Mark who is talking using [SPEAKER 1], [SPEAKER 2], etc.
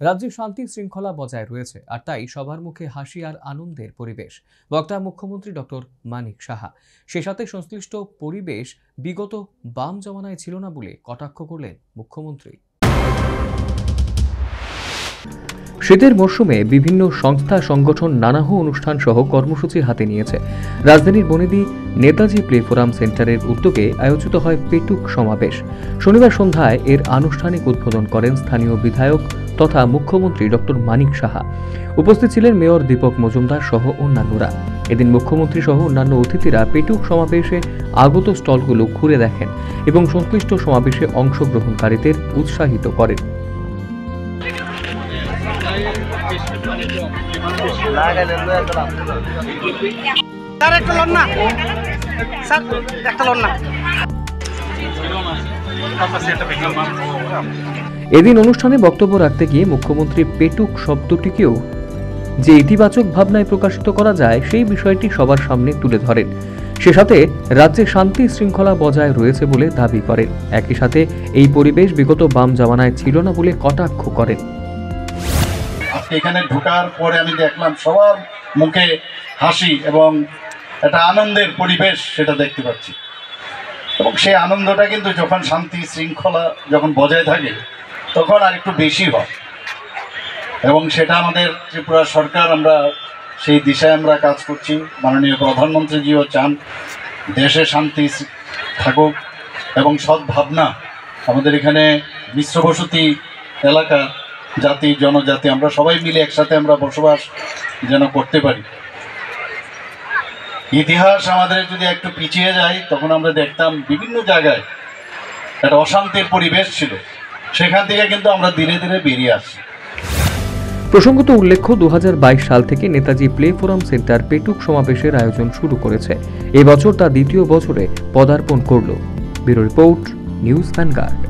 [SPEAKER 1] রাজ্যে শান্তি শৃঙ্খলা বজায় রয়েছে, আর তাই সবার মুখে হাসি আর আনন্দের পরিবেশ। বক্তা মুখ্যমন্ত্রী ডক্টর মানিক সাহা। সে সাথে সংশ্লিষ্ট পরিবেশ বিগত বাম জমানায় ছিল না বলে কটাক্ষ করলেন মুখ্যমন্ত্রী। শীতের মরশুমে বিভিন্ন সংস্থা সংগঠন নানাহ অনুষ্ঠান সহ কর্মসূচি হাতে নিয়েছে। রাজধানীর বনেদি নেতাজি প্লে ফোরাম সেন্টারের উদ্যোগে আয়োজিত হয় পেটুক সমাবেশ। শনিবার সন্ধ্যায় এর আনুষ্ঠানিক উদ্বোধন করেন স্থানীয় বিধায়ক তথা মুখ্যমন্ত্রী ডক্টর মানিক সাহা। উপস্থিত ছিলেন মেয়র দীপক মজুমদার সহ অন্যান্যরা। এদিন মুখ্যমন্ত্রী সহ অন্যান্য অতিথিরা পেটুক সমাবেশে আগত স্টলগুলো ঘুরে দেখেন এবং সংশ্লিষ্ট সমাবেশে অংশগ্রহণকারীদের উৎসাহিত করেন। এদিন অনুষ্ঠানে বক্তব্য রাখতে গিয়ে মুখ্যমন্ত্রী পেটুক শব্দটিকেও যে ইতিবাচক ভাবনায় প্রকাশিত করা যায় সেই বিষয়টি সবার সামনে তুলে ধরেন। সে সাথে রাজ্যে শান্তি শৃঙ্খলা বজায় রয়েছে বলে দাবি করেন। একই সাথে এই পরিবেশ বিগত বাম জামানায় ছিল না বলে কটাক্ষ করেন।
[SPEAKER 2] এখানে ঢোকার পরে আমি দেখলাম সবার মুখে হাসি এবং একটা আনন্দের পরিবেশ, সেটা দেখতে পাচ্ছি। এবং সেই আনন্দটা কিন্তু যখন শান্তি শৃঙ্খলা যখন বজায় থাকে তখন আর একটু বেশি হয়, এবং সেটা আমাদের ত্রিপুরা সরকার, আমরা সেই দিশায় আমরা কাজ করছি। মাননীয় প্রধানমন্ত্রীজিও চান দেশে শান্তি থাকুক এবং সদ্ভাবনা। আমাদের এখানে মিশ্র বসতি এলাকা, জাতি জনজাতি, আমরা সবাই মিলে একসাথে আমরা বসবাস যেন করতে পারি। ইতিহাস আমাদের যদি একটু পিছিয়ে যায় তখন আমরা দেখতাম বিভিন্ন জায়গায় একটা অশান্তির পরিবেশ ছিল, সেখান থেকে কিন্তু আমরা ধীরে ধীরে বেরিয়ে আসছি।
[SPEAKER 1] প্রসঙ্গত উল্লেখ্য 2022 সাল থেকে নেতাজি প্লে ফোরাম সেন্টার পেটুক সমাবেশের আয়োজন শুরু করেছে। এবছর তা দ্বিতীয় বছরে পদার্পণ করল। Bureau report, news vanguard.